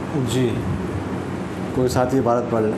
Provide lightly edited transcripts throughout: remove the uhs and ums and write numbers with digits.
जी, कोई साथी इबारत पढ़ लें।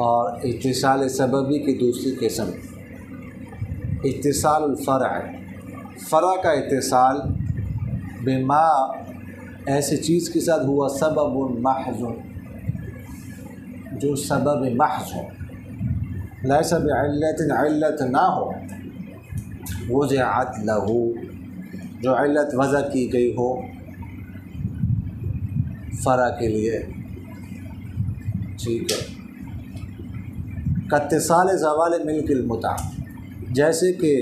और इत्तिसाल सबबी की दूसरी किस्म इत्तिसाल फ़र्अ, फ़र्अ का इत्तिसाल बिमा ऐसी चीज़ के साथ हुआ सबब महज़, जो सबब महज़ हो, लैसा बिइल्लतिन इल्लत ना हो, वज़अत लहू, जो इल्लत वज़ा की गई हो फ़र्अ के लिए। ठीक है। कत्तिसाल ज़वाल मिल्किल मुता, जैसे कि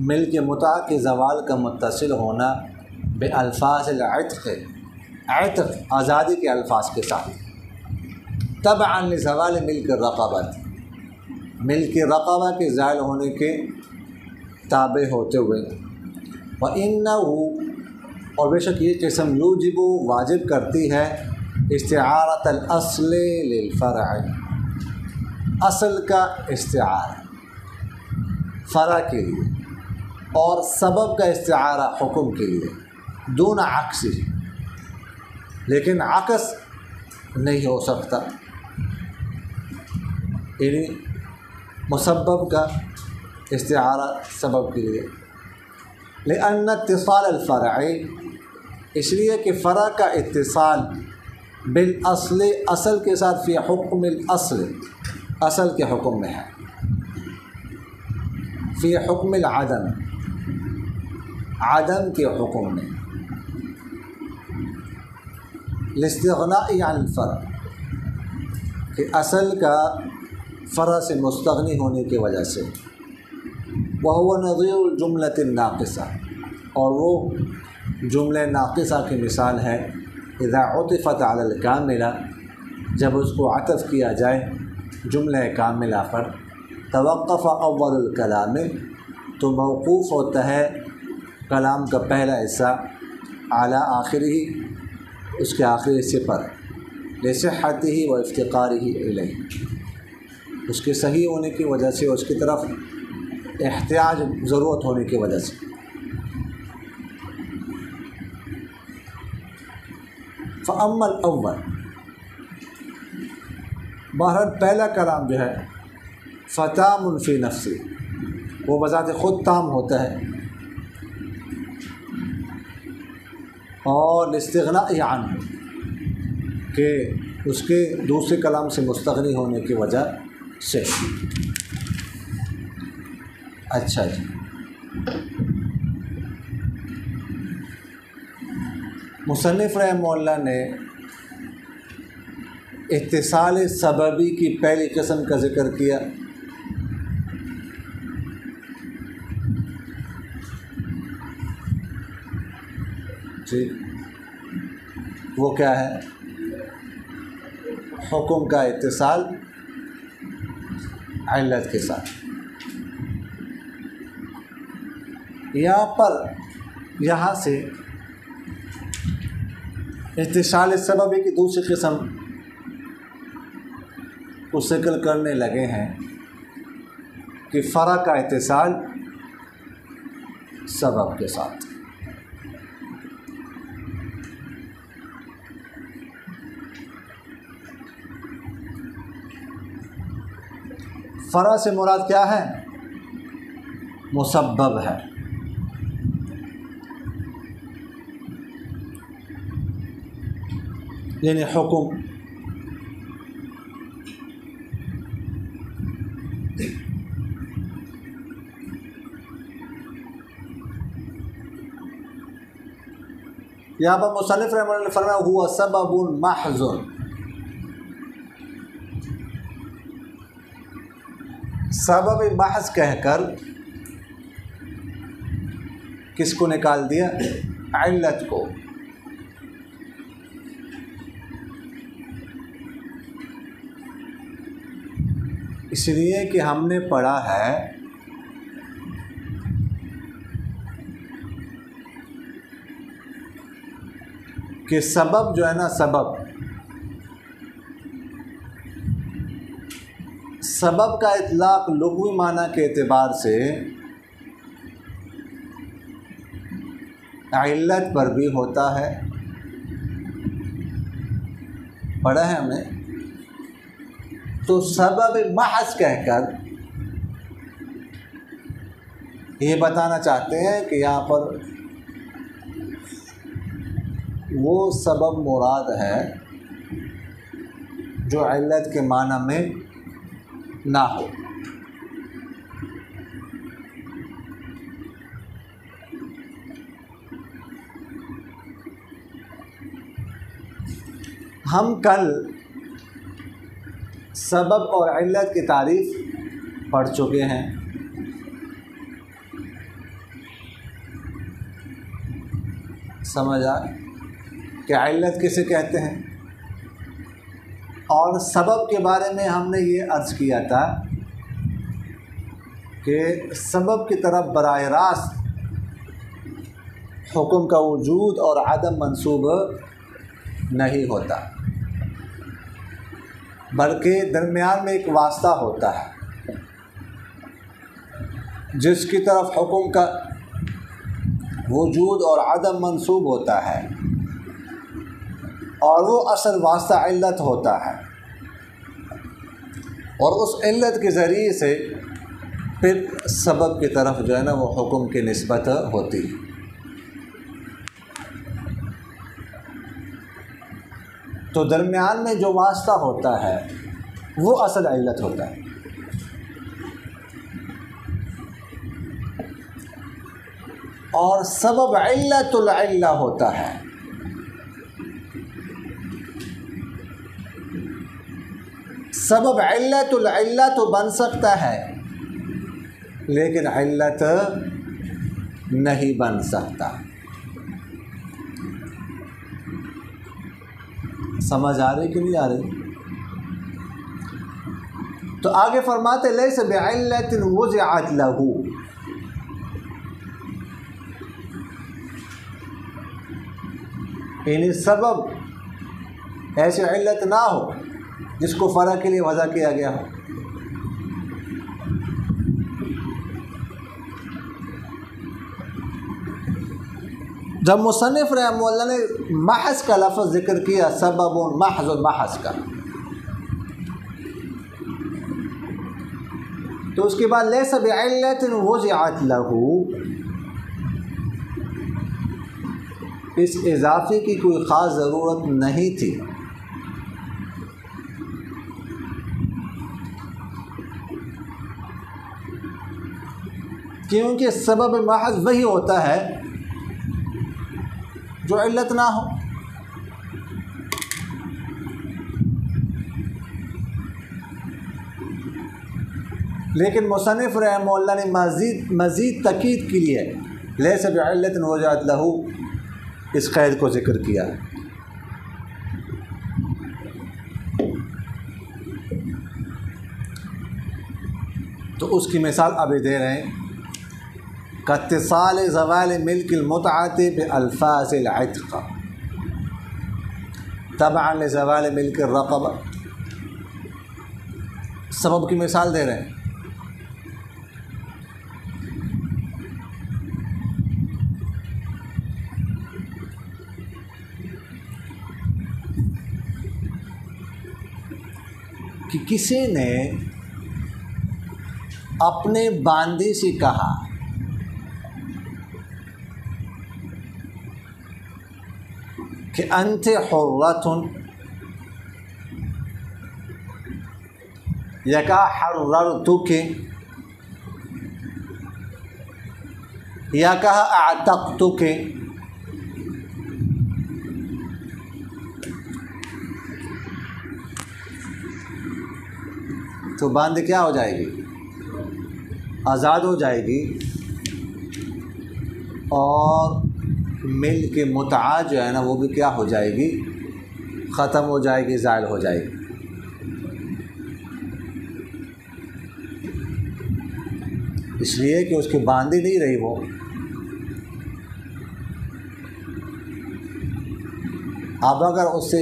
मिल्क मुता के ज़वाल का मुत्तसिल होना बेअल्फ़ाज़िल इत्क़, इत्क़ आज़ादी के अल्फाज के साथ, तबअन लिज़वाल मिल्क रक़बत, मिल्क रक़बा के ज़ायल होने के ताबे होते हुए। व इन्नहु, और बेशक ये किस्म यूजिबु वाजिब करती है इस्तिआरतल अस्ल लिल फ़र्अ, असल का इस्तिआरा फ़र्अ के लिए और सबब का इस्तिआरा हुक्म के लिए, दून अक्सी, लेकिन अक्स नहीं हो सकता, यानी मुसब्बब का इस्तिआरा सबब के लिए। लिअन्न इत्तिसाल अल-फ़र्अ, इसलिए कि फ़र्अ का इत्तिसाल बिल अस्ल, असल के साथ फ़ी हुक्म असल, असल के हुक्म में है, फ़ी हुक्म अदम, आदम के हुक्म में, लिस्तिग़नाइ अनिल फ़र्अ, कि असल का फ़र्अ से मुस्तग़नी होने की वजह से। वह हुवा नज़ीरुल जुमलतिन नाक़िसा, और वो जुमले नाक़िसा की मिसाल है इज़ा उतिफ़त अलल कामिला, जब उसको अतफ़ किया जाए जुमले कामिला पर, तवक़्क़फ़ अव्वलुल कलाम, तो मौक़ूफ़ होता है कलाम का पहला हिस्सा, आला आखिरी, उसके आखिरी हिस्से पर, लिसिह्हतिही व इफ्तिक़ारिही इलैहि, उसके सही होने की वजह से, उसकी तरफ एहतियाज ज़रूरत होने की वजह से। फ़अम्मल अव्वल, बहरहाल पहला कलाम जो है फ़तामुन फ़ी नफ़्सी, वो बज़ात ख़ुद ताम होता है और इस्तिग़नाइ अन्हु, के उसके दूसरे कलाम से मुस्तग़नी होने की वजह से। अच्छा जी, मुसन्निफ़ रहमहुल्लाह ने इत्तिसाल सबबी की पहली किस्म का ज़िक्र किया, ठीक, वो क्या है? हुक्म का इत्तिसाल इल्लत के साथ। यहाँ से इत्तिसाल सबबी की दूसरी किस्म वो जिक्र करने लगे हैं कि फ़रा का इत्तिसाल सबब के साथ। फ़रा से मुराद क्या है? मुसब्बब है। यानी हुक्म। यहाँ पर मुसन्निफ़ रहमतुल्लाह फरमाया हुआ सबबुन महज़ुन, सबब महज़ कहकर किसको निकाल दिया? इल्लत को। इसलिए कि हमने पढ़ा है कि सबब जो है ना, सबब का इतलाक़ लुग़वी माना के एतबार से इल्लत पर भी होता है। पढ़ा है हमने। तो सबब महज़ कहकर ये बताना चाहते हैं कि यहाँ पर वो सबब मुराद है जो इल्लत के माना में ना हो। हम कल सबब और इल्लत की तारीफ़ पढ़ चुके हैं। समझ आ कि इल्लत किसे कहते हैं। और सबब के बारे में हमने ये अर्ज़ किया था कि सबब की तरफ बराह रास्त हुक्म का वजूद और आदम मंसूब नहीं होता, बल्कि दरमियान में एक वास्ता होता है जिसकी तरफ हुक्म का वजूद और आदम मंसूब होता है, और वो असल वास्ता इल्लत होता है। और उस इल्लत के ज़रिए से फिर सबब की तरफ जो है ना वो हुक्म की निस्बत होती है। तो दरमियान में जो वास्ता होता है वो असल इल्लत होता है। और सबब इल्लतुल इल्ला होता है। सबब इल्लतुल इल्ला तो बन सकता है लेकिन इल्लत नहीं बन सकता। समझ आ रही कि नहीं आ रही? तो आगे फरमाते लैसा बिइल्लतिन वुज़िअत लहू, यानी सबब ऐसी इल्लत ना हो जिसको फ़र्क के लिए वज़ा किया गया हो। जब मुसन्निफ़ रहमतुल्लाह ने महज़ का लफ्ज़ ज़िक्र किया, सबबुन महज़ुन महज़ का, तो उसके बाद लैसा बिइल्लतिन वुज़िअत लहू, इस इजाफ़े की कोई ख़ास ज़रूरत नहीं थी। क्योंकि सबब महज़ वही होता है जो इल्लत ना हो। लेकिन मुसन्निफ़ रहमतुल्लाह ने मज़ीद तकीद के लिए लैसा बिइल्लतिन वुज़िअत लहू इस क़ैद को ज़िक्र किया। तो उसकी मिसाल अभी दे रहे हैं। कत्तिसाल ज़वाल मिल्किल मुतअति बिअल्फ़ाज़िल इत्क़ तबअन लिज़वाल मिल्किर रक़बा, सबब की मिसाल दे रहे हैं। कि किसी ने अपने बांदी से कहा कि अंते हुर्रतुन, या कहा हर्ररतुके, या कहा अअतक़तुके, तो बांदी क्या हो जाएगी? आज़ाद हो जाएगी। और मिल के मुतआ जो है ना वो भी क्या हो जाएगी? ख़त्म हो जाएगी, ज़ायल हो जाएगी। इसलिए कि उसकी बांदी नहीं रही वो। अब अगर उससे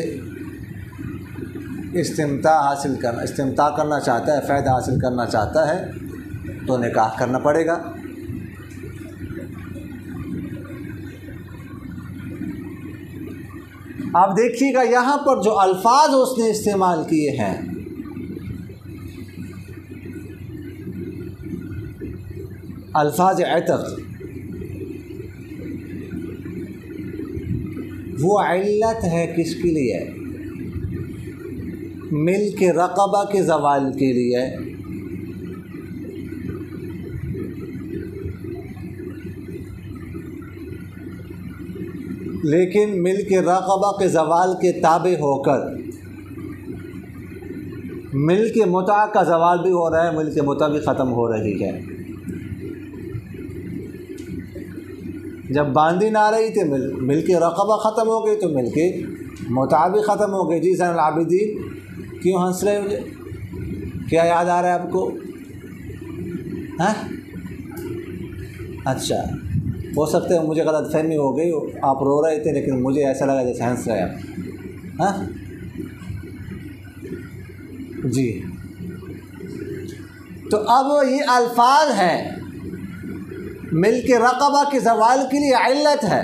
इस्तिमता करना चाहता है, फ़ायदा हासिल करना चाहता है, तो निकाह करना पड़ेगा। आप देखिएगा यहाँ पर जो अल्फाज उसने इस्तेमाल किए हैं, अल्फाज इतक़, वो इल्लत है किसके लिए? मिल के रक़बा के ज़वाल के लिए। लेकिन मिल के रक़बा के ज़वाल के ताबे होकर मिल के मुतआ का ज़वाल भी हो रहा है, मिल के मुतआ भी ख़त्म हो रही है। जब बांदी ना रही थी, मिल के रक़बा ख़त्म हो गई, तो मिल के मुतआ भी ख़त्म हो गई। जी ज़ैनुल आबिदीन, क्यों हंस रहे मुझे? क्या याद आ रहा है आपको? हाँ, अच्छा, हो सकता है मुझे गलतफहमी हो गई, आप रो रहे थे लेकिन मुझे ऐसा लगा जैसे हंस रहे आप। हाँ जी, तो अब ये अल्फाज हैं, मिल के रक़बा के ज़वाल के लिए इल्लत है।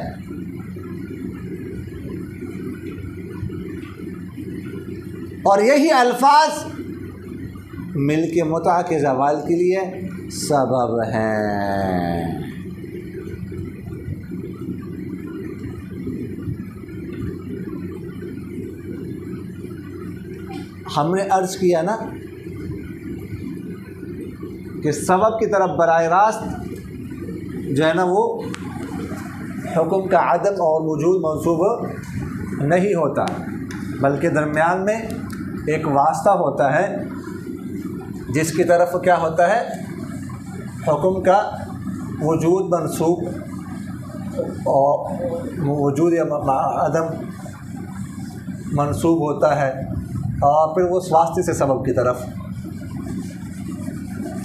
और यही अल्फाज मिल के मुतआ के ज़वाल के लिए सबब हैं। हमने अर्ज़ किया ना कि सबब की तरफ बराह रास्त जो है ना वो हुक्म का अदम और वजूद मंसूब नहीं होता, बल्कि दरमियान में एक वास्ता होता है जिसकी तरफ क्या होता है? हुक्म का वजूद मंसूब और वजूद या अदम मंसूब होता है, और फिर वो वास्ते से सबब की तरफ।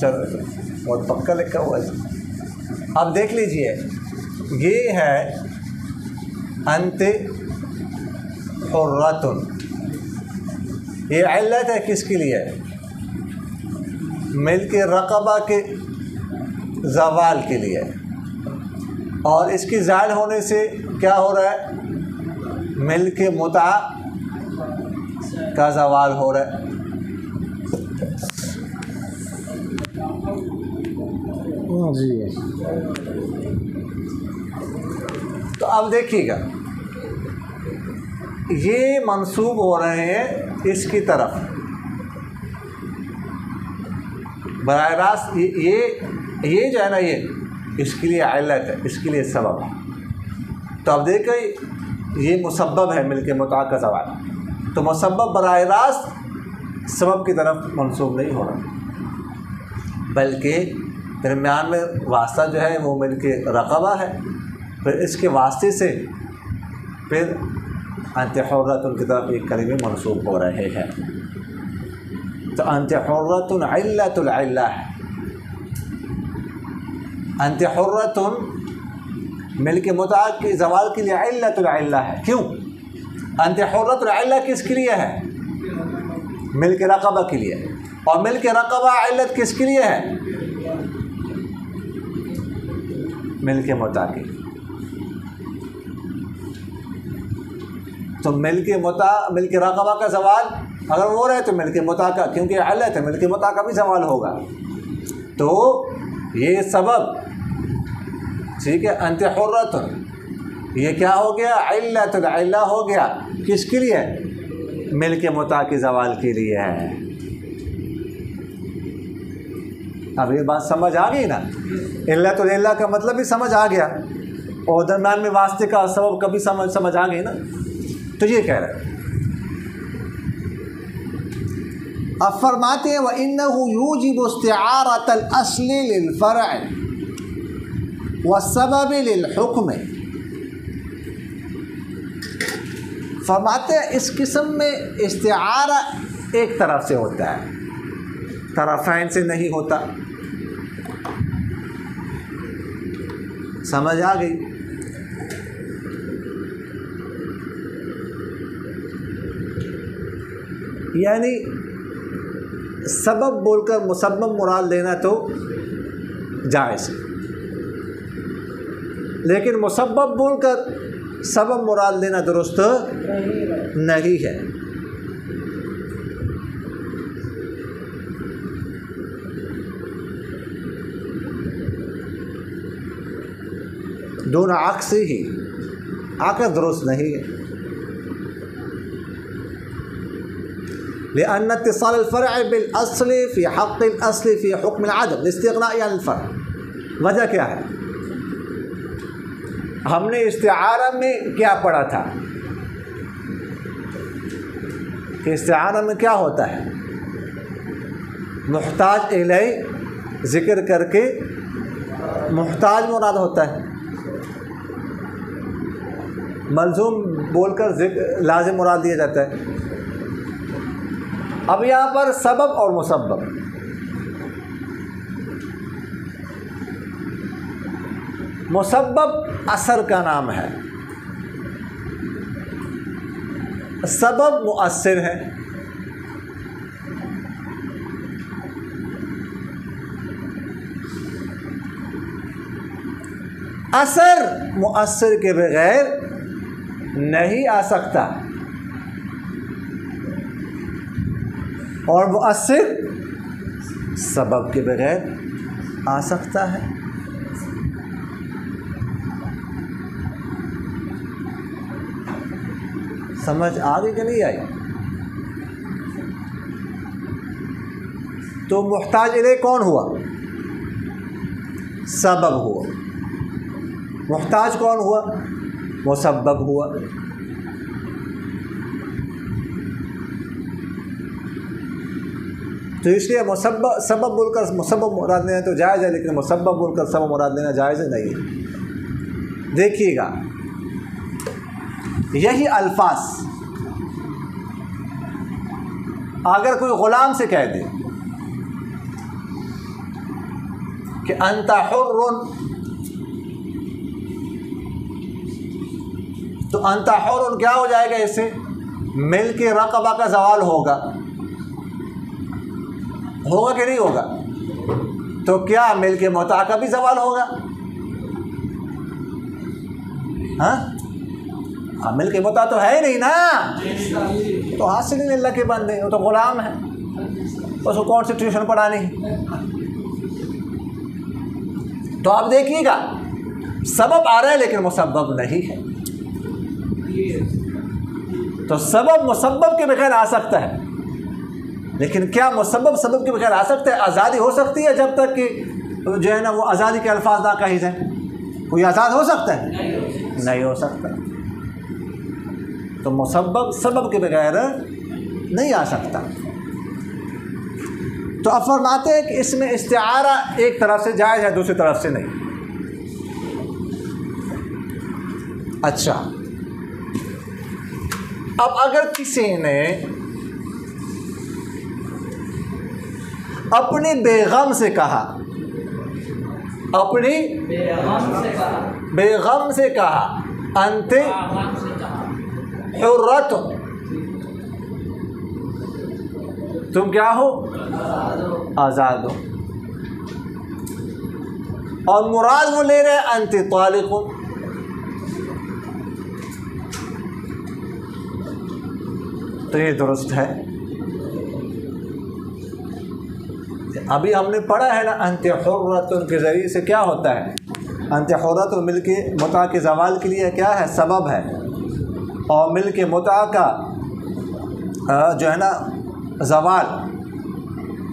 चलो, बहुत पक्का लिखा हुआ है। अब देख लीजिए, ये है अंते हुर्रतुन, ये इल्लत है किसके लिए? मिल के रक़बा के ज़वाल के लिए। और इसकी ज़ायल होने से क्या हो रहा है? मिल के मुतआ का ज़वाल हो रहा है। जी, तो अब देखिएगा, ये मंसूब हो रहे हैं इसकी तरफ बराह रास्त। ये जो है ना, ये इसके लिए इल्लत है, इसके लिए सबब है। तो अब देखिए, ये मुसब्बब है मिल के मुतआ का ज़वाल, तो मुसब्बब बराह रास्त सबब की तरफ मंसूब नहीं हो रहा, बल्कि दरमियान में वास्ता जो है वो मिल के रक़बा है। फिर इसके वास्ते से फिर अंते हुर्रतुन की तरफ एक कलीमे मंसूब हो रहे हैं। तो अंते हुर्रतुन इल्लतुल इल्ला है। अंते हुर्रतुन मिल के मुतआ के ज़वाल के लिए इल्लतुल इल्ला है। क्यों? अंते हुर्रतुल इल्ला किसके लिए है? मिल के रक़बा के लिए। और मिल्क रक़बा इल्लत किसके लिए है? मिल्क मुता की। तो मिल्क रक़बा का सवाल अगर वो रहे तो मिल्क मुता का, क्योंकि इल्लत है, मिल्क मुता का भी सवाल होगा। तो ये सबब ठीक है, अंत हुर्रत, ये क्या हो गया? इल्लतुल इल्ला हो गया। किसके लिए? मिल्क मुता के ज़वाल के लिए है। अब ये बात समझ आ गई ना? इल्लतुल इल्ला का मतलब भी समझ आ गया, और दरम्यान में वास्ते का सबब कभी समझ आ गई ना। तो ये कह रहे हैं, अब फरमाते हैं व इन्नहु यूजिबु इस्तिआरतल अस्ली लिल फ़र्अ व सबब लिल हुक्म। फरमाते हैं इस किस्म में इस्तिआरा एक तरफ से होता है, तरफ़ैन से नहीं होता। समझ आ गई? यानी सबब बोलकर मुसब्बब मुराद लेना तो जायज़ है, लेकिन मुसब्बब बोलकर सबब मुराद लेना दुरुस्त नहीं है। दोनों अक्स ही आकर दुरुस्त नहीं है। लिअन्न इत्तिसाल अल-फ़र्अ बिल अस्ल फ़ी हक़्क़ अल-अस्ल फ़ी हुक्म अल-अदम इस्तिग़नाअ अनिल फ़र्अ। वजह क्या है? हमने इस्तिआरा में क्या पढ़ा था कि इस्तिआरा में क्या होता है? मुहताज इलैह ज़िक्र करके मुहताज मुराद होता है, मलज़ूम बोलकर लाज़िम मुराद दिया जाता है। अब यहाँ पर सबब और मुसब्बब, मुसब्बब असर का नाम है, सबब मुअस्सिर है। असर मुअस्सिर के बगैर नहीं आ सकता, और मुअस्सिर सबब के बगैर आ सकता है। समझ आ गई कि नहीं आई? तो मुहताज इलैह कौन हुआ? सबब हुआ। मुहताज कौन हुआ? मुसब्बब हुआ। तो इसलिए मुसब्बब सबब बोलकर मुसब्बब मुराद लेना तो जायज़ है, लेकिन मुसब्बब बोलकर सबब मुराद लेना जायज़ नहीं है। देखिएगा, यही अल्फाज अगर कोई ग़ुलाम से कह दे कि अंता हुर्रुन, तो अंता हुर्रुन क्या हो जाएगा? इससे मिल्क रक़बा का ज़वाल होगा कि नहीं होगा? तो क्या मिल्क मुता का भी ज़वाल होगा? हाँ, मिल्क मुता तो है ही नहीं ना, तो हासिल ही अल्लाह के बंदे, वो तो ग़ुलाम है, उसको कौन सी ट्यूशन पढ़ानी। तो आप देखिएगा, सबब आ रहा है लेकिन मुसब्बब नहीं है। तो सबब मुसब्बब के बगैर आ सकता है, लेकिन क्या मुसब्बब सबब के बगैर आ सकता है? आज़ादी हो सकती है जब तक कि जो है ना वो आज़ादी के अल्फाज ना कही जाए। कोई आज़ाद हो सकता है? नहीं हो सकता। तो मुसब्बब सबब के बगैर नहीं आ सकता। तो अब फरमाते हैं कि इसमें इस्तिआरा एक तरफ से जायज़ है, दूसरी तरफ से नहीं। अच्छा, अब अगर किसी ने अपनी बेगम से कहा, अपनी बेगम से कहा अंते हुर्रत, तुम क्या हो, आज़ाद हो। और मुराद वो ले रहे अंत तालिकुन, तो ये दुरुस्त है। अभी हमने पढ़ा है ना अंत हुर्रतुन के ज़रिए से क्या होता है, अंत हुर्रतुन मिल के मुता के ज़वाल के लिए क्या है, सबब है, और मिल के मुता का जो है ना ज़वाल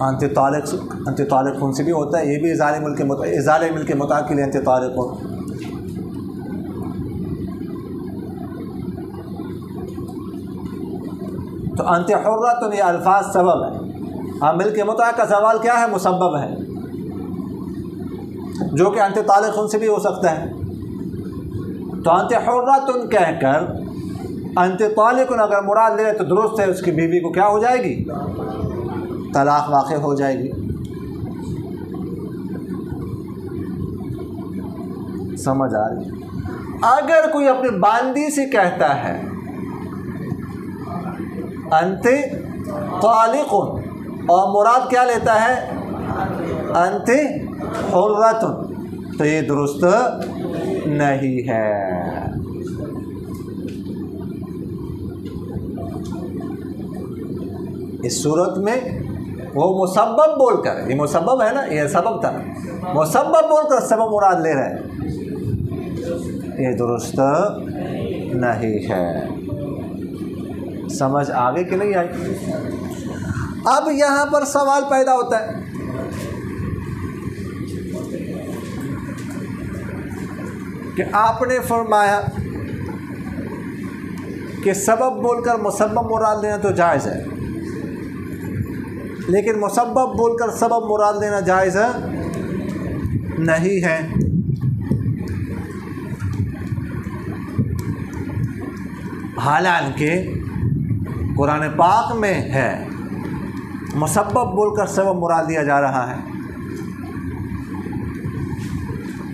अंत तालिक़ से भी होता है, ये भी इज़ाले मिल के मुता के लिए अंत तालिक़। तो अंत हुर्रतुन ये अल्फाज सबब है, हाँ मिल के मुता का ज़वाल क्या है, मुसब्बब है, जो कि अंत तालिक़ से भी हो सकता है। तो अंत हुर्रतुन कहकर अंत तालिक़ुन अगर मुराद ले तो दुरुस्त है, उसकी बीवी को क्या हो जाएगी, तलाक़ वाक़ हो जाएगी। समझ आ रही। अगर कोई अपनी बांदी से कहता है अंत तालिक़ुन और मुराद क्या लेता है, अंत हुर्रतुन, तो ये दुरुस्त नहीं है। इस सूरत में वो मुसब्बब बोलकर, ये मुसब्बब है ना, ये सबब था, मुसब्बब बोलकर सबब मुराद ले रहे हैं, ये दुरुस्त नहीं है। समझ आगे कि नहीं आई। अब यहाँ पर सवाल पैदा होता है कि आपने फरमाया कि सबब बोलकर मुसब्बब मुराद लेना तो जायज़ है, लेकिन मुसब्बब बोलकर सबब मुराद लेना जायज़ नहीं है। हालांकि कुरान पाक में है मुसब्बब बोलकर सबब मुराद लिया जा रहा है।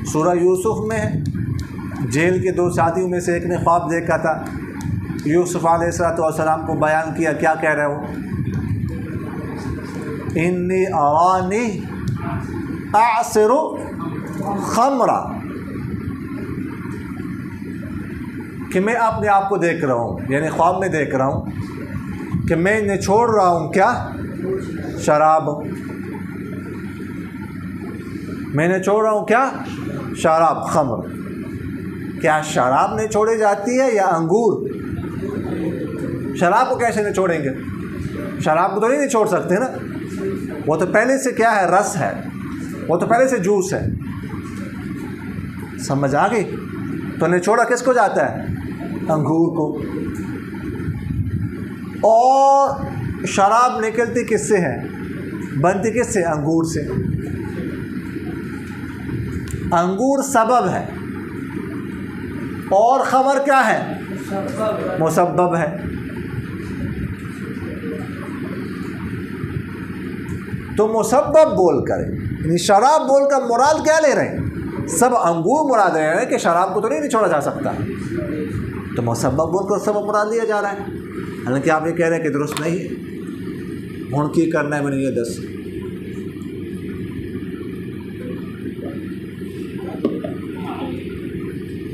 सूरह यूसुफ में है, जेल के दो साथियों में से एक ने ख्वाब देखा था, यूसुफ अलैहिस्सलाम को बयान किया, क्या कह रहे हो, इन्नी अरानी आसिरु खमरा, कि मैं अपने आप को देख रहा हूँ, यानी ख्वाब में देख रहा हूँ कि मैं निचोड़ रहा हूँ क्या, शराब, मैं निचोड़ रहा हूँ क्या, शराब, खमर। क्या शराब निचोड़ी जाती है या अंगूर? शराब को कैसे निचोड़ेंगे, शराब को तो नहीं निचोड़ सकते ना, वो तो पहले से क्या है, रस है, वो तो पहले से जूस है। समझ आ गई। तो निचोड़ा किसको जाता है, अंगूर को। और शराब निकलती किससे है, बनती किससे, अंगूर से। अंगूर सबब है और खमर क्या है, मुसब्बब है। तो मुसब्बब बोलकर यानी शराब बोलकर मुराद क्या ले रहे हैं, सब अंगूर मुराद ले रहे हैं कि शराब को तो नहीं निचोड़ा जा सकता, तो मुसब्बब बोलकर सब मुराद लिया जा रहा है। हालांकि आप ये कह रहे हैं कि दुरुस्त नहीं है। हुण की करना है मैंने ये दस,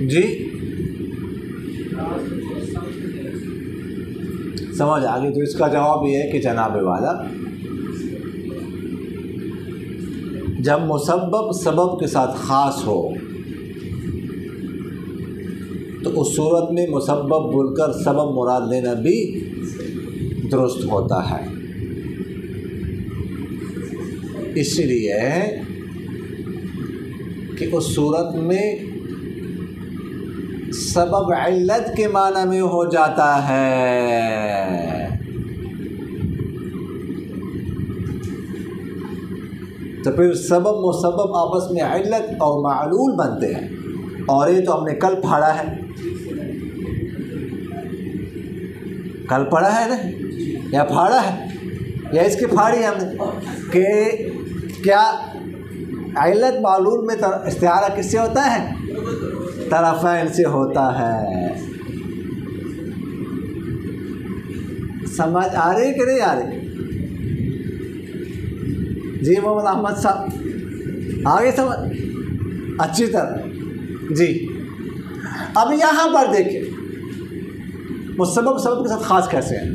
जी समझ आ गई। तो इसका जवाब ये है कि जनाब वाला, जब मुसब्बब सबब के साथ ख़ास हो तो उस सूरत में मुसब्बब बोलकर सबब मुराद लेना भी दुरुस्त होता है। इसलिए कि उस सूरत में सबब इल्लत के माना में हो जाता है। तो फिर सबब मुसब्बब आपस में इल्लत और मालूल बनते हैं। और ये तो हमने कल पढ़ा है, कल पढ़ा है ना, या फाड़ा है या इसकी फाड़ी हमने कि क्या इल्लत मालूल में इस्तिआरा किससे होता है, तरफ़ैन से होता है। समझ आ रही कि नहीं आ रही? जी मोहम्मद अहमद साहब आगे समझ अच्छी तरह जी। अब यहाँ पर देखिए मुसब्बब सबब के साथ ख़ास कैसे हैं।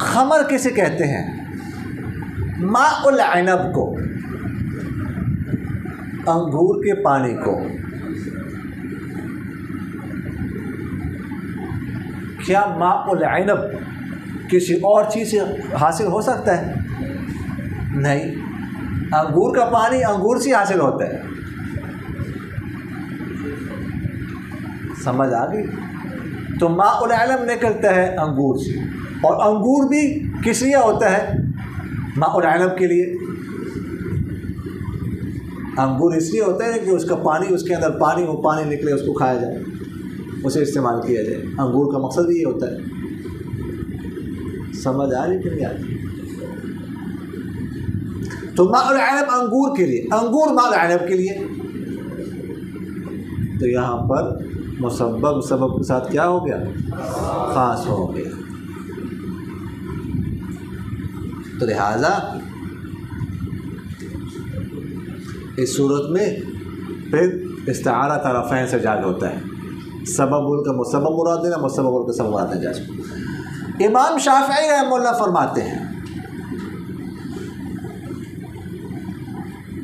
खमर किसे कहते हैं? माउल अनब को, अंगूर के पानी को। क्या माउल अनब किसी और चीज़ से हासिल हो सकता है? नहीं, अंगूर का पानी अंगूर से हासिल होता है। समझ आ गई? तो माउल अनब निकलता है अंगूर से, और अंगूर भी किस लिए होता है? माउल अनब के लिए। अंगूर इसलिए होता है कि उसका पानी, उसके अंदर पानी हो, पानी निकले, उसको खाया जाए, उसे इस्तेमाल किया जाए। अंगूर का मकसद भी ये होता है। समझ आ रही कि नहीं आ रही? तो माउल अनब अंगूर के लिए, अंगूर माउल अनब के लिए। तो यहाँ पर मुसब्बब सबब के साथ क्या हो गया? ख़ास हो गया। तो लिहाजा इस सूरत में फिर इस्तिआरा तरफ़ैन से जायज़ होता है। सबब बोल कर मुसब्बब मुराद देना, मुसब्बब बोल कर सबब मुराद देना जायज़। इमाम शाफ़िई रहमतुल्लाह फरमाते हैं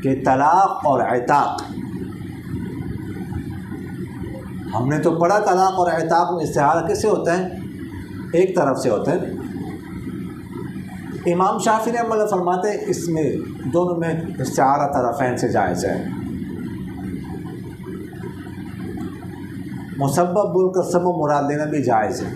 कि तलाक़ और इताक़, हमने तो पढ़ा तलाक़ और इताक़ में इस्तिआरा किससे होता है? एक तरफ से होता है। इमाम शाफ़िई रहमतुल्लाह फरमाते हैं इसमें दोनों में इस्तिआरा तरफ़ैन से जायज़ है। मुसब्बब बोलकर सबब मुराद लेना भी जायज़ है।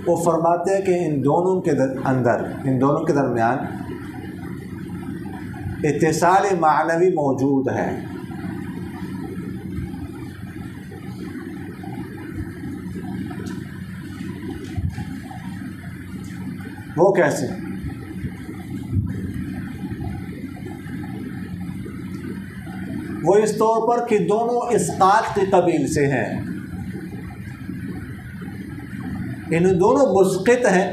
वो फरमाते हैं कि इन दोनों के अंदर, इन दोनों के दरमियान इत्तिसाल मानवी मौजूद है। वो कैसे? वो इस तौर पर कि दोनों इस्कात के कबील से हैं, इन दोनों मुस्कित हैं।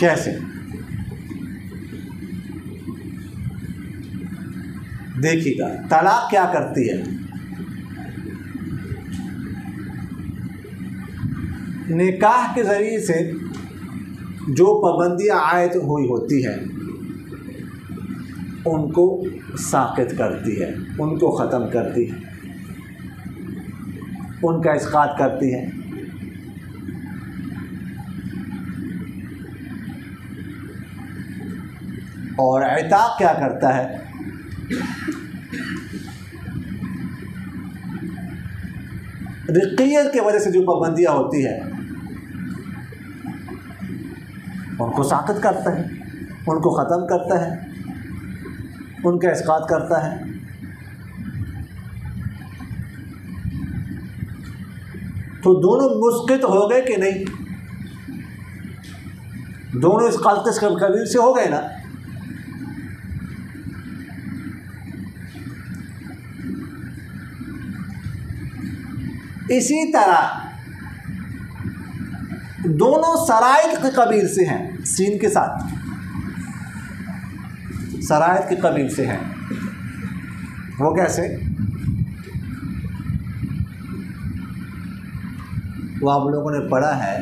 कैसे? देखिएगा, तलाक क्या करती है? निकाह के ज़रिए से जो पाबंदियाँ आयत हुई होती हैं उनको साक़ित करती है, उनको ख़त्म करती है, उनका इस्क़ात करती है। और इताक़ क्या करता है? रिक़ियत की वजह से जो पाबंदियाँ होती है उनको साक़ित करता है, उनको ख़त्म करता है, उनका इस्क़ात करता है। तो दोनों मुस्कित हो गए कि नहीं? दोनों इस्क़ात के कबील से हो गए ना। इसी तरह दोनों सरायत के कबील से हैं, सीन के साथ सरायत के कबील से हैं। वो कैसे? वो आप लोगों ने पढ़ा है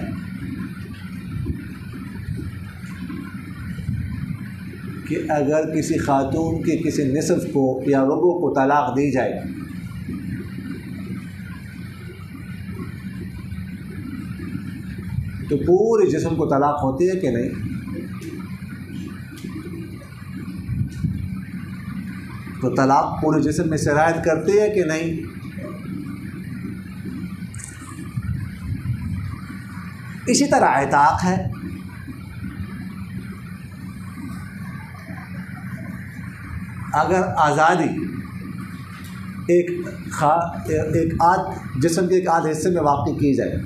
कि अगर किसी खातून के किसी निसफ को या रुबू को तलाक दी जाए तो पूरे जिस्म को तलाक होती है कि नहीं? तो तलाक पूरे जिस्म में सिरायत करती है कि नहीं? इसी तरह इताक़ है। अगर आज़ादी एक आध जिस्म के एक आध हिस्से में वाक़ई की जाए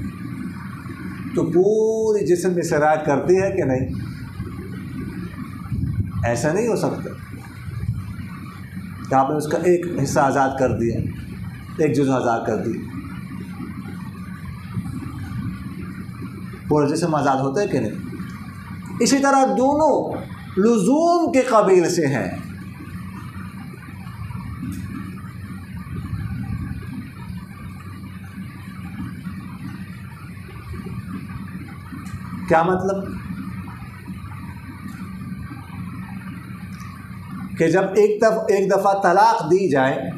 तो पूरी जिस्म में सिरायत करती है कि नहीं? ऐसा नहीं हो सकता। कि आपने उसका एक हिस्सा आज़ाद कर दिया, एक जुज़ आज़ाद कर दी, पूरा जिस्म आज़ाद होता है कि नहीं। इसी तरह दोनों लुज़ूम के कबील से हैं। क्या मतलब कि जब एक दफ़ा तलाक दी जाए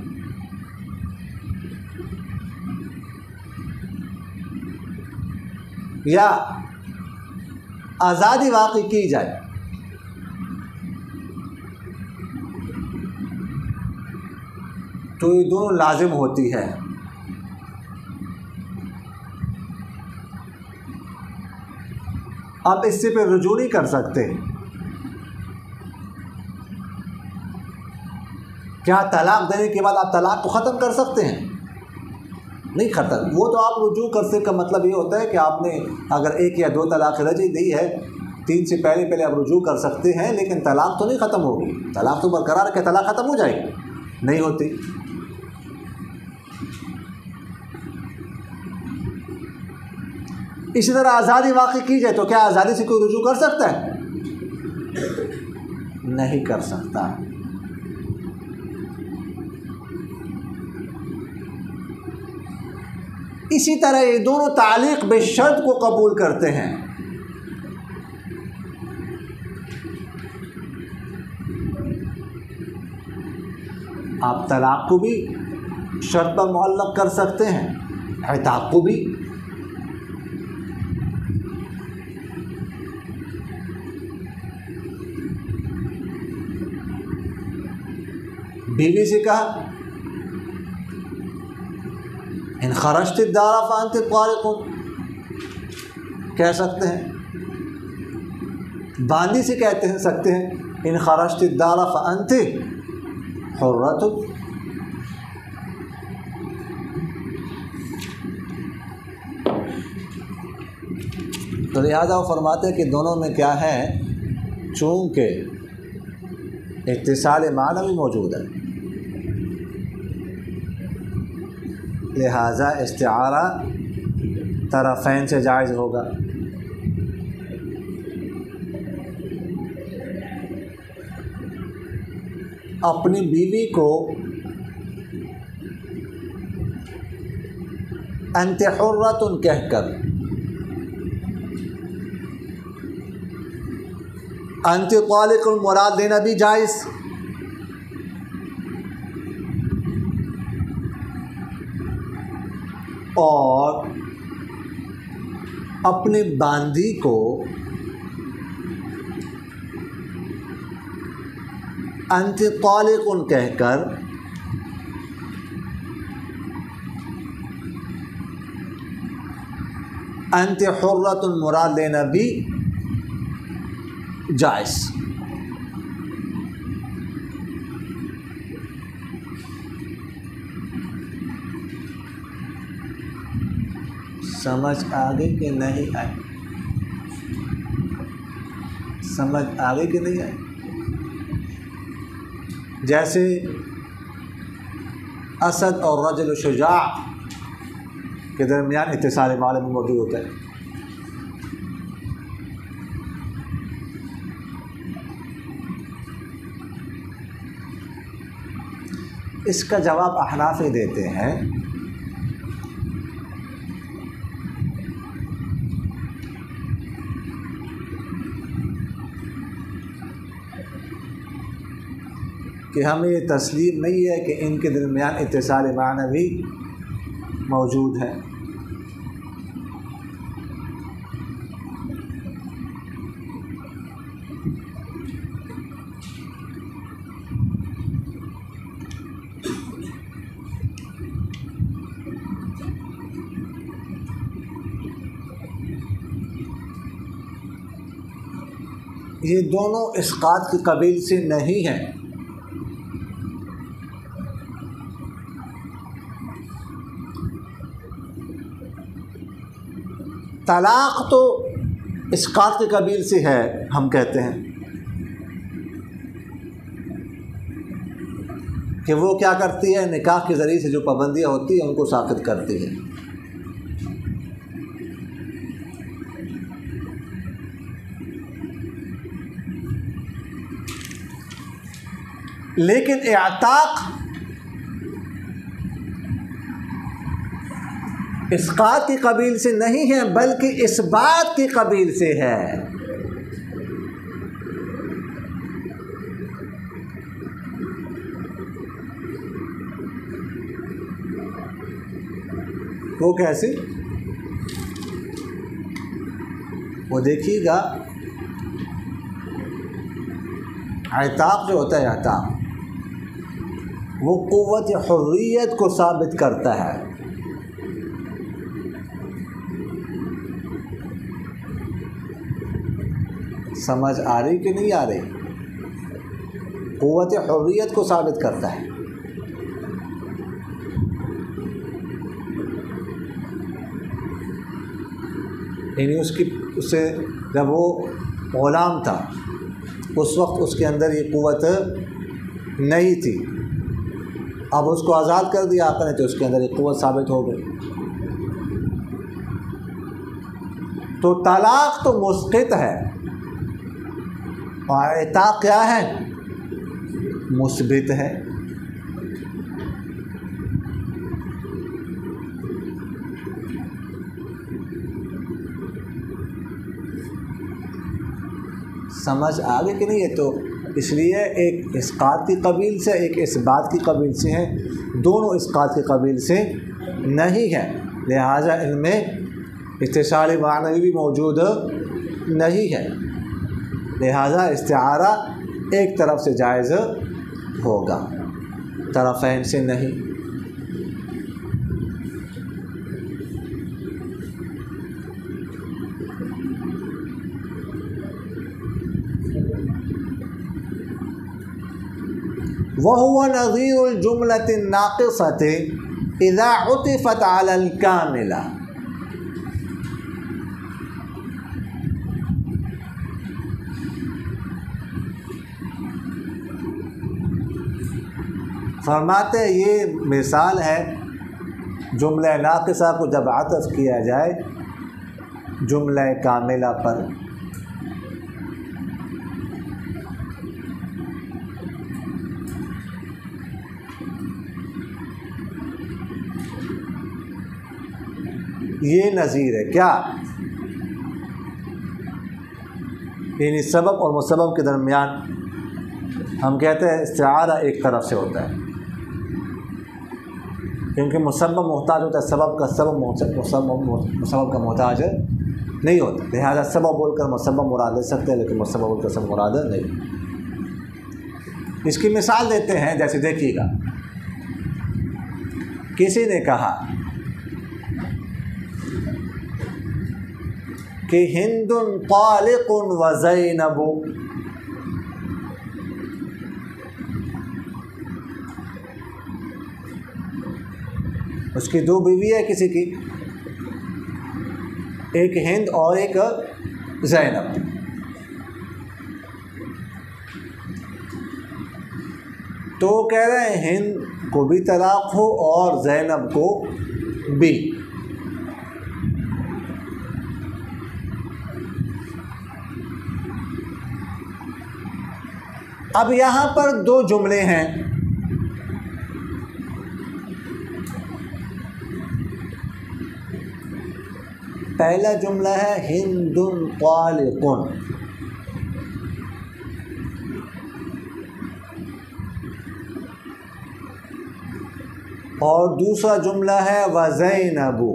या आज़ादी वाक़ई की जाए तो ये दोनों लाजिम होती है। आप इससे पे रुजू नहीं कर सकते। क्या तलाक देने के बाद आप तलाक को ख़त्म कर सकते हैं? नहीं ख़त्म। वो तो आप रुजू कर सकते का मतलब ये होता है कि आपने अगर 1 या 2 तलाक रजी दी है, 3 से पहले आप रुजू कर सकते हैं, लेकिन तलाक तो नहीं ख़त्म होगी। तलाक तो बरकरार है, तलाक ख़त्म हो जाएगी? नहीं होती। इसी तरह आज़ादी वाक़ई की जाए तो क्या आज़ादी से कोई रुजू कर सकता है? नहीं कर सकता। इसी तरह ये दोनों तालीक़ बेशर्त को कबूल करते हैं। आप तलाक़ को भी शर्त पर मुअल्लक़ कर सकते हैं, इताक़ को भी। बीवी से कहा इन खरजत दारा फ़अंत तालिक़ुन, कह सकते हैं। बांदी से कहते हैं सकते हैं इन खरजत दारा फ़अंत हुर्रतुन। तो लिहाजा वो फरमाते हैं कि दोनों में क्या है, चूँकि इत्तिसाल मानवी मौजूद है, लिहाजा इस्तिआरा तरफ़ैन से जायज़ होगा। अपनी बीवी को अंत हुर्रतुन कहकर अंत तालिक़ुन मुराद देना भी जायज़। और अपने बांदी को अंत तालिक़ुन कहकर अंत हुर्रतुन मुराद लेना भी जायज़। समझ आ गई कि नहीं आई? समझ आ गई कि नहीं आई? जैसे असद और रजुल शुजा के दरमियान इत्तिसाल मालूम मौजूद होता है। इसका जवाब अहनाफ़ देते हैं कि हमें ये तस्लीम नहीं है कि इनके दरमियान इत्तिसाल मानवी मौजूद है। ये दोनों इसकात के कबील से नहीं हैं। तलाक़ तो इसकात के कबील से है, हम कहते हैं कि वो क्या करती है, निकाह के ज़रिए से जो पाबंदियाँ होती हैं उनको साक़ित करती है। लेकिन इअताक़ इसक़ात की कबील से नहीं है बल्कि इस्बात की कबील से है। वो कैसे? वो देखिएगा, इअताक़ जो होता है, इअताक़ वो क़ुव्वत हुर्रियत को साबित करता है। समझ आ रही कि नहीं आ रही? क़ुव्वत हुर्रियत को साबित करता है। यानी उससे जब वो ग़ुलाम था उस वक्त उसके अंदर ये क़ुव्वत नहीं थी, अब उसको आज़ाद कर दिया आपने तो उसके अंदर ये क़ुव्वत साबित हो गई। तो तलाक़ तो मुस्क़ित है और इताक़ क्या है? मुस्बित है। समझ आ गई कि नहीं? है तो इसलिए एक इसक़ात की कबील से, एक इस्बात की कबील से है, दोनों इसक़ात की कबील से नहीं है। लिहाजा इनमें इत्तिसाल मानवी भी मौजूद नहीं है। लिहाजा इस्तिआरा एक तरफ से जायज़ होगा, तरफ़ैन से नहीं। वहुव नज़ीरुल जुमलतिन नाक़िसति इज़ा उतिफ़त अलल कामिला। फरमाते ये मिसाल है जुमला नाक़िसा को जब आतफ़ किया जाए जुमला कामिला पर। ये नज़ीर है क्या? यानी सबब और मुसब्बब के दरमियान हम कहते हैं इस्तिआरा एक तरफ से होता है, क्योंकि मुसब्बब मोहताज होता है सबब का, सबब मुसब्बब का मोहताज नहीं होता। लिहाजा सबब बोलकर मुसब्बब मुराद ले सकते हैं, लेकिन मुसब्बब बोलकर सबब मुराद नहीं। इसकी मिसाल देते हैं, जैसे देखिएगा, किसी ने कहा कि हिंदुन तालिकुन व ज़ैनबु, उसकी दो बीवी है किसी की, एक हिंद और एक ज़ैनब। तो कह रहे हैं हिंद को भी तलाक़ हो और ज़ैनब को भी। अब यहाँ पर दो जुमले हैं। पहला जुमला है हिंदुन तालिकुन, और दूसरा जुमला है व ज़ैनबु।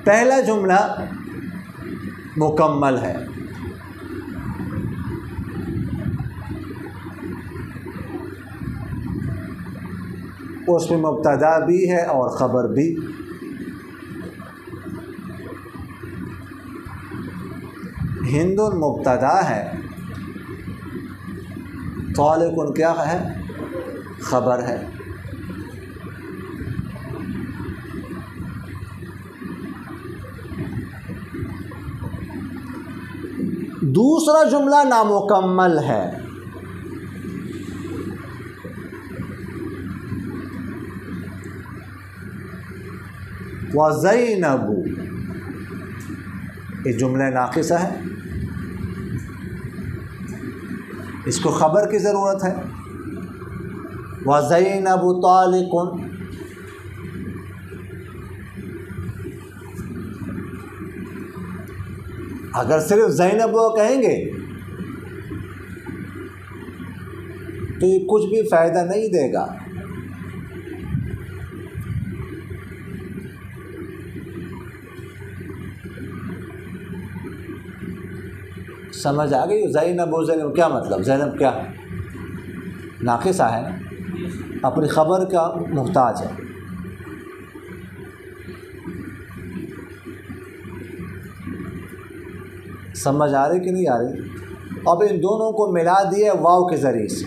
पहला जुमला मुकम्मल है, उसमें मुब्तदा भी है और ख़बर भी। हिंदुन मुब्तदा है, तालिकुन क्या है? ख़बर है। दूसरा जुमला नामुकम्मल है। व ज़ैनबु, ये जुमला नाक़िसा है, इसको ख़बर की ज़रूरत है। व ज़ैनबु तालिक़ुन, अगर सिर्फ ज़ैनब कहेंगे तो ये कुछ भी फ़ायदा नहीं देगा। समझ आ गई? ज़ैनब क्या मतलब? ज़ैनब क्या नाक़िसा है, अपनी ख़बर का मुहताज है। समझ आ रही कि नहीं आ रही? अब इन दोनों को मिला दिए वाव के ज़रिए से।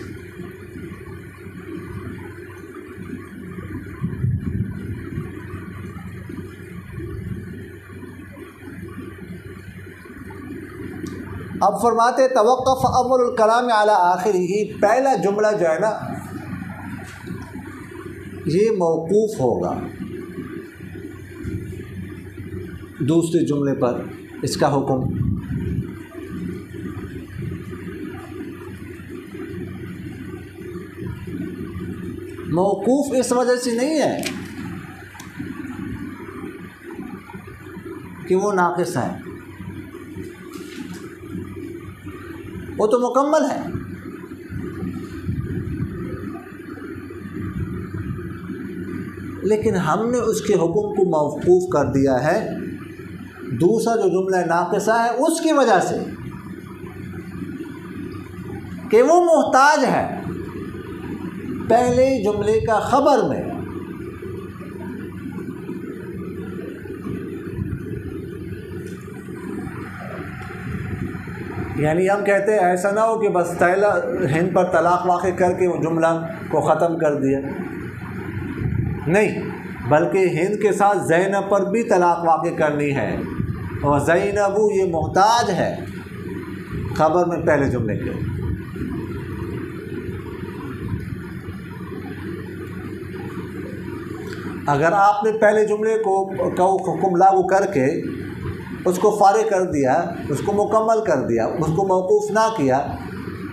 अब फरमाते तवक़्क़फ़ अव्वलुल कलाम अला आखिरिही, पहला जुमला जो है ना ये मौक़ूफ़ होगा दूसरे जुमले पर। इसका हुक्म मौक़ूफ़ इस वजह से नहीं है कि वो नाक़िस है, वो तो मुकम्मल है। लेकिन हमने उसके हुक्म को मौक़ूफ़ कर दिया है दूसरा जो जुमला नाक़िसा है उसकी वजह से कि वो मोहताज है पहले जुमले का ख़बर में। यानी हम कहते हैं ऐसा ना हो कि बस तैला हिंद पर तलाक़ वाक़ करके वो जुमला को ख़त्म कर दिया, नहीं, बल्कि हिंद के साथ ज़ैनब पर भी तलाक़ वाक़ करनी है। और ज़ैनबु ये मोहताज है ख़बर में पहले जुमले के। अगर आपने पहले जुमले को हुक्म लागू करके उसको फ़ारिग कर दिया, उसको मुकम्मल कर दिया, उसको मौक़ूफ़ ना किया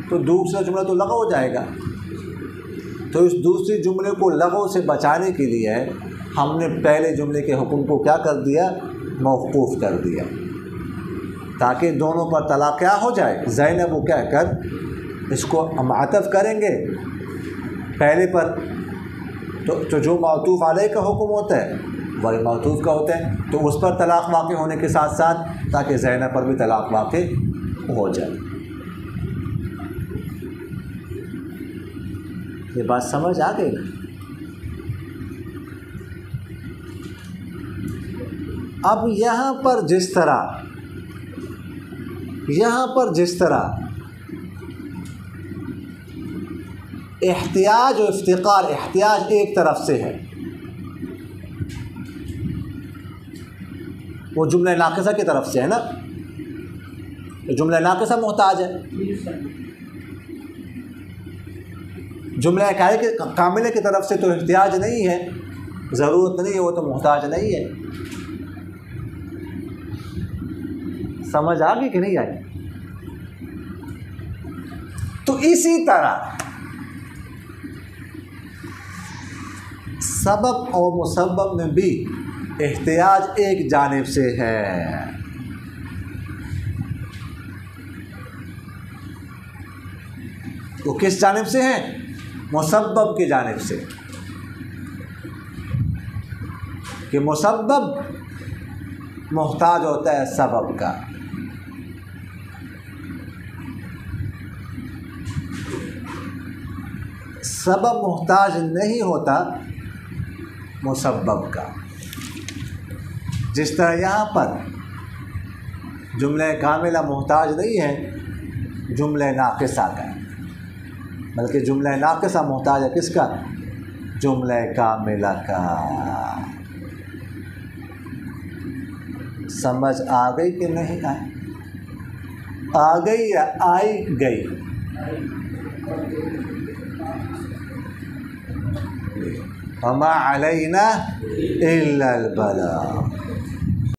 तो दूसरा जुमला तो लग़व हो जाएगा। तो इस दूसरे जुमले को लग़व से बचाने के लिए हमने पहले जुमले के हुक्म को क्या कर दिया, मौक़ूफ़ कर दिया, ताकि दोनों पर तलाक़ क्या हो जाए। ज़ैनब कह कर इसको हम आतफ़ करेंगे पहले पर, तो जो मातूफ़ अलैह का हुक्म होता है वही मातूफ़ का होता है, तो उस पर तलाक़ वाक़ होने के साथ साथ ताकि ज़ैनब पर भी तलाक़ वाक़ हो जाए। ये बात समझ आ गई ना? अब यहाँ पर जिस तरह एहतियाज और इफ्तिक़ार, एहतियाज एक तरफ से है, वो जुमला नाक़िसा की तरफ से है ना, जुमला नाक़िसा मोहताज है। जुमला कामिला की तरफ से तो एहतियाज नहीं है, ज़रूरत नहीं है, वो तो मोहताज नहीं है। समझ आ गई कि नहीं आई? तो इसी तरह सबब और मुसब्बब में भी एहतियाज एक जानिब से है। वो किस जानिब से है? मुसब्बब की जानिब से, कि मुसब्बब मोहताज होता है सबब का। सबब मोहताज नहीं होता मुसब्बब का। जिस तरह यहाँ पर जुमला कामिला मोहताज नहीं है जुमला नाक़िसा का, बल्कि जुमला नाक़िसा मोहताज है किसका? जुमला कामिला का। समझ आ गई कि नहीं आई? आ गई या आई गई? वमा अलैना इल्लल बलाग।